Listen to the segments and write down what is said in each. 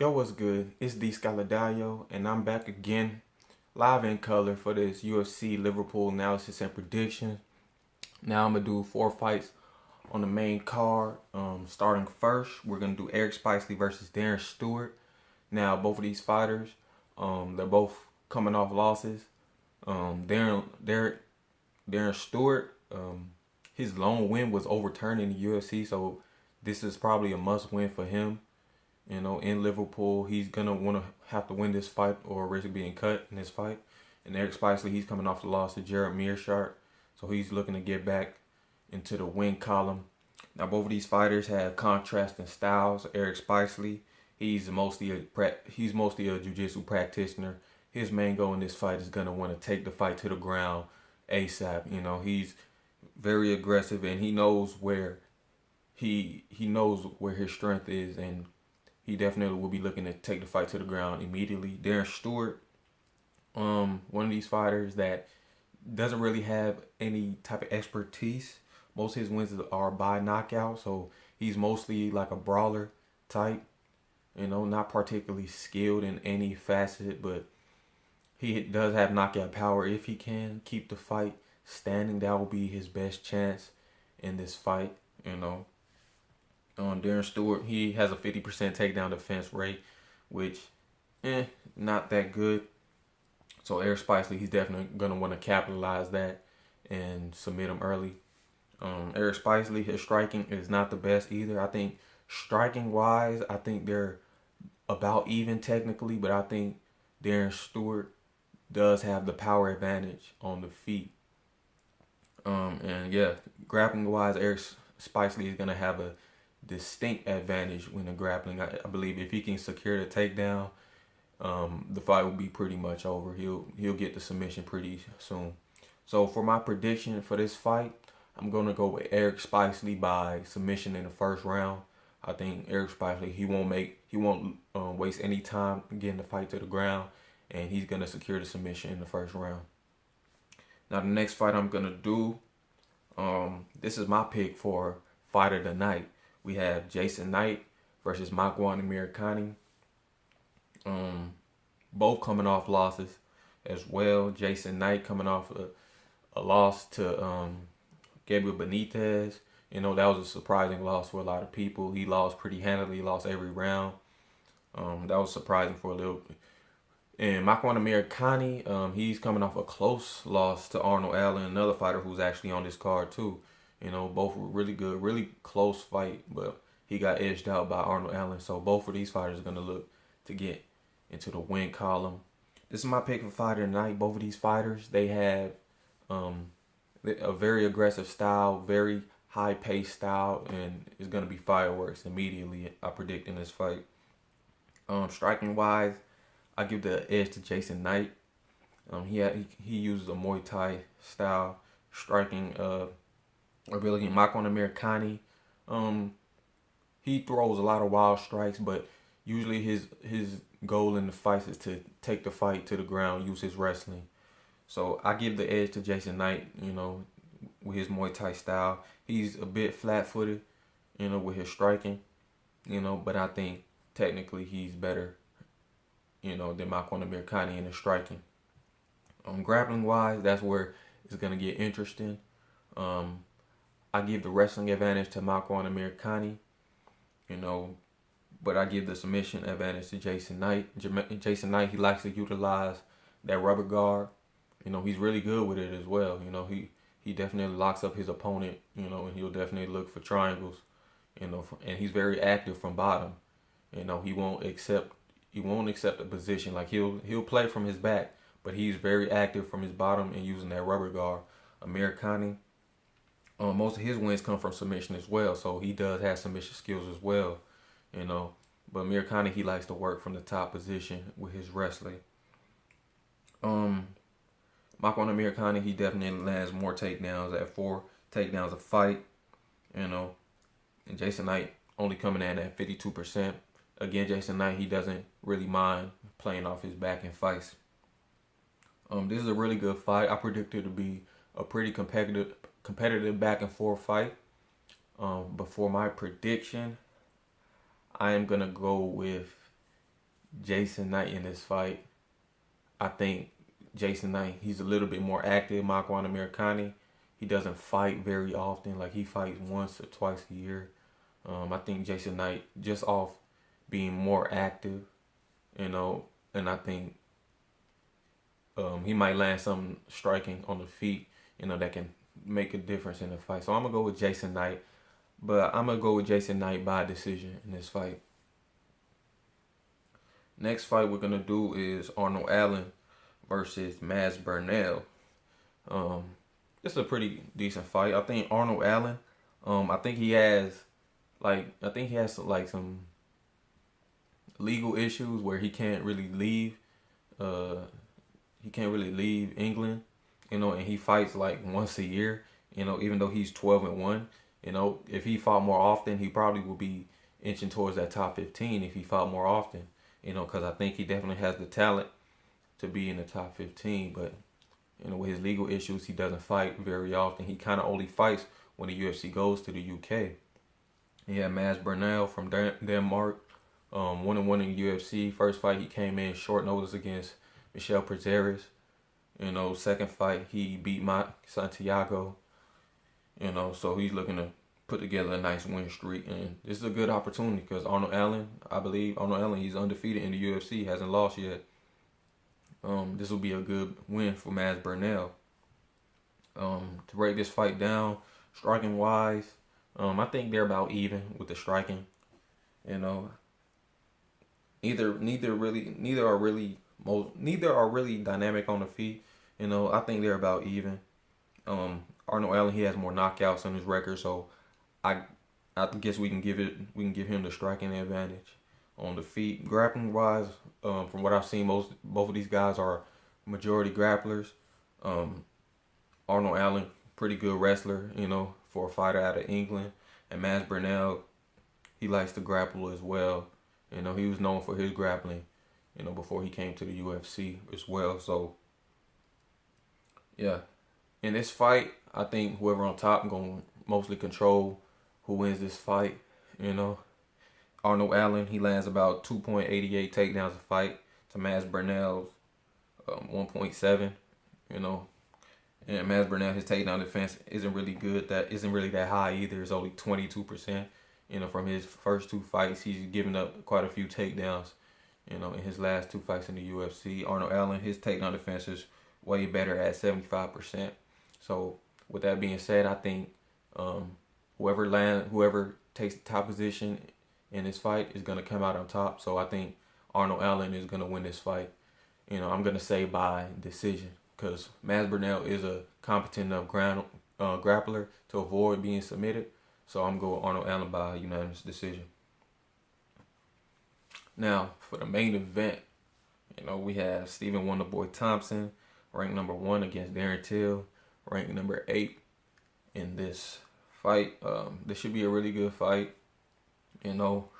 Yo, what's good? It's D Scaladallo, and I'm back again, live in color for this UFC Liverpool analysis and prediction. Now I'm gonna do 4 fights on the main card. Starting first, we're gonna do Eric Spicely versus Darren Stewart. Now, both of these fighters, they're both coming off losses. Darren Stewart, his lone win was overturned in the UFC, so this is probably a must-win for him. In Liverpool, he's gonna want to have to win this fight or risk being cut in this fight. And Eric Spicely, he's coming off the loss to Jared Mearshart, so he's looking to get back into the win column. Now, both of these fighters have contrasting styles. Eric Spicely, he's mostly a jiu-jitsu practitioner. His main goal in this fight is gonna want to take the fight to the ground ASAP. He's very aggressive, and he knows where he knows where his strength is, and he definitely will be looking to take the fight to the ground immediately. Darren Stewart, one of these fighters that doesn't really have any type of expertise. Most of his wins are by knockout, so he's mostly like a brawler type. Not particularly skilled in any facet, but he does have knockout power. If he can keep the fight standing, that will be his best chance in this fight. Darren Stewart, he has a 50% takedown defense rate, which, not that good. So Eric Spicely, he's definitely gonna want to capitalize that and submit him early. Eric Spicely, his striking is not the best either. I think striking wise, I think they're about even technically, but I think Darren Stewart does have the power advantage on the feet. Grappling wise, Eric Spicely is gonna have a distinct advantage when the grappling. I believe if he can secure the takedown, the fight will be pretty much over. He'll get the submission pretty soon. So for my prediction for this fight, I'm gonna go with Eric Spicely by submission in the first round. I think Eric Spicely, he won't waste any time getting the fight to the ground, and he's gonna secure the submission in the first round. Now the next fight I'm gonna do, this is my pick for fight of the night. We have Jason Knight versus Makwan Amirkhani. Both coming off losses as well. Jason Knight coming off a loss to Gabriel Benitez. That was a surprising loss for a lot of people. He lost pretty handily. He lost every round. That was surprising for a little bit. And Makwan Amirkhani, he's coming off a close loss to Arnold Allen, another fighter who's actually on this card too. Both were really good, really close fight, but he got edged out by Arnold Allen. So both of these fighters are going to look to get into the win column. This is my pick for fighter tonight. Both of these fighters, they have a very aggressive style, very high-paced style, and it's going to be fireworks immediately, I predict, in this fight. Striking-wise, I give the edge to Jason Knight. He uses a Muay Thai style striking ability. Makwan Amirkhani, he throws a lot of wild strikes, but usually his goal in the fights is to take the fight to the ground, use his wrestling. So I give the edge to Jason Knight, with his Muay Thai style. He's a bit flat-footed, with his striking, but I think technically he's better, than Makwan Amirkhani in his striking. Grappling-wise, that's where it's going to get interesting. I give the wrestling advantage to Makwan Amirkhani, but I give the submission advantage to Jason Knight. Jason Knight, he likes to utilize that rubber guard. He's really good with it as well. He definitely locks up his opponent, and he'll definitely look for triangles, and he's very active from bottom. He won't accept a position. Like he'll play from his back, but he's very active from his bottom and using that rubber guard. Amirkhani, most of his wins come from submission as well, so he does have submission skills as well, But Amirkhani, he likes to work from the top position with his wrestling. Makwan Amirkhani, he definitely lands more takedowns at 4 takedowns a fight, And Jason Knight only coming in at 52%. Again, Jason Knight, he doesn't really mind playing off his back in fights. This is a really good fight. I predict it to be a pretty competitive back and forth fight. But for my prediction, I am gonna go with Jason Knight in this fight. I think Jason Knight, he's a little bit more active. Makwan Americani, he doesn't fight very often. Like, he fights once or twice a year. I think Jason Knight, just off being more active, and I think he might land some striking on the feet, that can make a difference in the fight. So I'm going to go with Jason Knight. But I'm going to go with Jason Knight by decision in this fight. Next fight we're going to do is Arnold Allen versus Maz Burnell. It's a pretty decent fight. I think Arnold Allen, I think he has some legal issues where he can't really leave. He can't really leave England, and he fights like once a year. Even though he's 12-1, if he fought more often, he probably would be inching towards that top 15 if he fought more often. Because I think he definitely has the talent to be in the top 15. But with his legal issues, he doesn't fight very often. He kind of only fights when the UFC goes to the UK. Yeah, Maz Burnell from Denmark, 1-1 in the UFC. First fight, he came in short notice against Michel Prazeres. Second fight, he beat Mike Santiago. So he's looking to put together a nice win streak. And this is a good opportunity because Arnold Allen, he's undefeated in the UFC. He hasn't lost yet. This will be a good win for Maz Burnell. To break this fight down, striking wise, I think they're about even with the striking. Neither are really dynamic on the feet. I think they're about even. Arnold Allen, he has more knockouts on his record, so I guess we can give him the striking advantage. On the feet, grappling wise, from what I've seen, both of these guys are majority grapplers. Arnold Allen, pretty good wrestler, for a fighter out of England, and Maz Burnell, he likes to grapple as well. He was known for his grappling, before he came to the UFC as well. So, yeah. In this fight, I think whoever on top going to mostly control who wins this fight. Arnold Allen, he lands about 2.88 takedowns a fight to Maz Burnell's 1.7. And Maz Burnell, his takedown defense isn't really good. That isn't really that high either. It's only 22%. From his first two fights, he's given up quite a few takedowns. In his last two fights in the UFC, Arnold Allen, his takedown defense is way better at 75%. So with that being said, I think whoever takes the top position in this fight is going to come out on top. So I think Arnold Allen is going to win this fight. I'm going to say by decision because Maz Burnell is a competent enough grappler to avoid being submitted. So I'm going Arnold Allen by unanimous decision. Now, for the main event, we have Stephen Wonderboy Thompson, ranked number 1 against Darren Till, ranked number 8 in this fight. This should be a really good fight.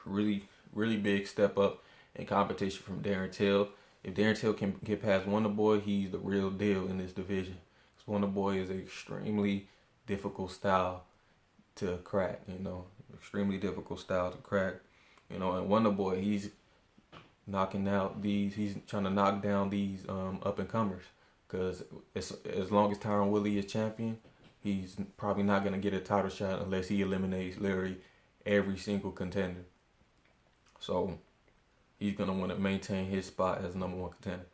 Really, really big step up in competition from Darren Till. If Darren Till can get past Wonderboy, he's the real deal in this division. Wonderboy is an extremely difficult style to crack, extremely difficult style to crack. And Wonderboy, he's trying to knock down these up and comers. Because as long as Tyron Woodley is champion, he's probably not going to get a title shot unless he eliminates literally every single contender. So he's going to want to maintain his spot as number 1 contender.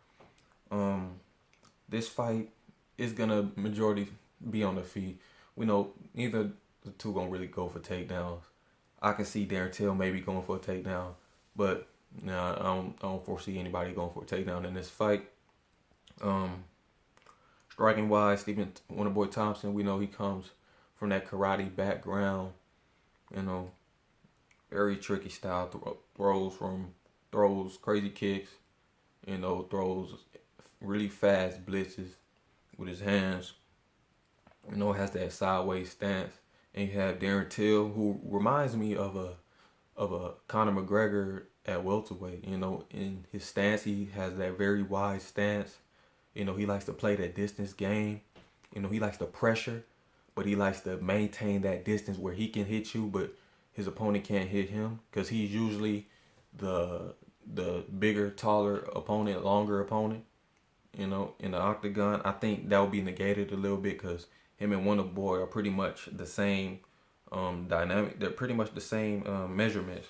This fight is going to majority be on the feet. We know neither the two going to really go for takedowns. I can see Darren Till maybe going for a takedown, but I don't foresee anybody going for a takedown in this fight. Striking wise, Stephen Wonderboy Thompson, we know he comes from that karate background. Very tricky style, throws crazy kicks, throws really fast blitzes with his hands. Has that sideways stance. And you have Darren Till, who reminds me of a Conor McGregor at welterweight. In his stance, he has that very wide stance. He likes to play that distance game. He likes to pressure, but he likes to maintain that distance where he can hit you, but his opponent can't hit him because he's usually the the bigger, taller opponent, longer opponent, in the octagon, I think that will be negated a little bit because him and Wonder Boy are pretty much the same dynamic. They're pretty much the same measurements.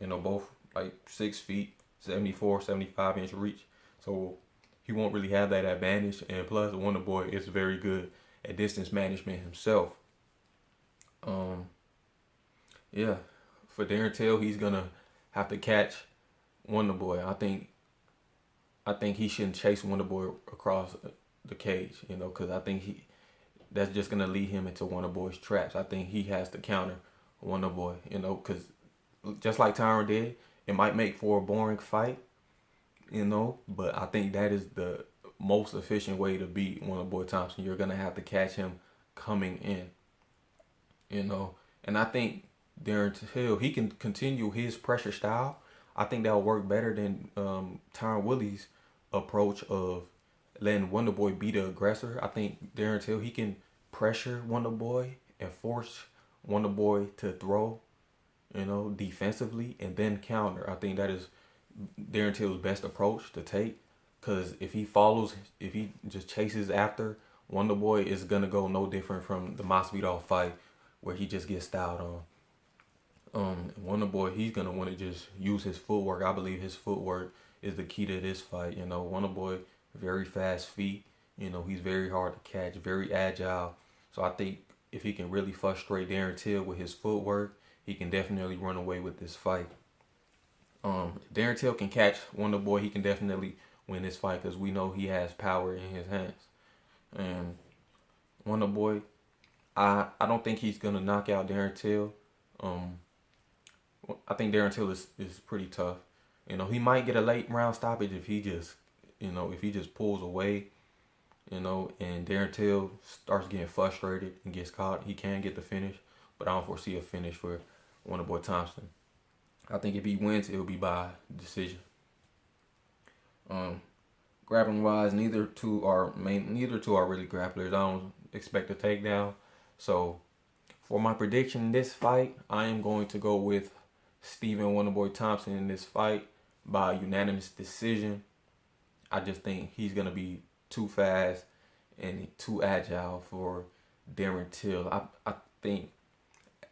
Both like 6 feet, 74, 75 inch reach. So he won't really have that advantage. And plus, Wonder Boy is very good at distance management himself. Yeah, for Darren Till, he's gonna have to catch Wonder Boy. I think he shouldn't chase Wonder Boy across the cage, because I think that's just gonna lead him into Wonder Boy's traps. I think he has to counter Wonder Boy, because just like Tyron did, it might make for a boring fight, but I think that is the most efficient way to beat Wonder Boy Thompson. You're gonna have to catch him coming in, and I think Darren Till, he can continue his pressure style. I think that'll work better than Tyron Woodley's approach of letting Wonder Boy be the aggressor. I think Darren Till, he can pressure Wonder Boy and force Wonder Boy to throw, defensively and then counter. I think that is Darren Till's best approach to take, because if he just chases after Wonder Boy, it's gonna go no different from the Masvidal fight where he just gets styled on. Wonder Boy, he's gonna want to just use his footwork. I believe his footwork is the key to this fight. Wonder Boy, very fast feet. He's very hard to catch, very agile. So I think if he can really frustrate Darren Till with his footwork, he can definitely run away with this fight. If Darren Till can catch Wonder Boy, he can definitely win this fight because we know he has power in his hands. And Wonder Boy, I don't think he's gonna knock out Darren Till. I think Darren Till is pretty tough. He might get a late round stoppage if he just pulls away, and Darren Till starts getting frustrated and gets caught. He can get the finish, but I don't foresee a finish for Wonder Boy Thompson. I think if he wins, it will be by decision. Grappling wise, neither two are really grapplers. I don't expect a takedown. So for my prediction in this fight, I am going to go with Stephen Wonderboy Thompson in this fight by unanimous decision. I just think he's going to be too fast and too agile for Darren Till. I think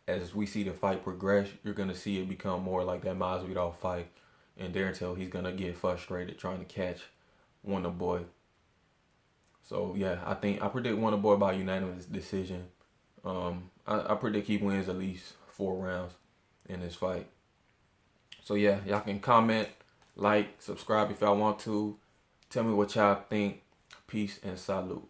as we see the fight progress, you're going to see it become more like that Masvidal fight. And Darren Till, he's going to get frustrated trying to catch Wonderboy. So, yeah, I predict Wonderboy by unanimous decision. I predict he wins at least 4 rounds in this fight. So yeah, y'all can comment, like, subscribe if y'all want to. Tell me what y'all think. Peace and salute.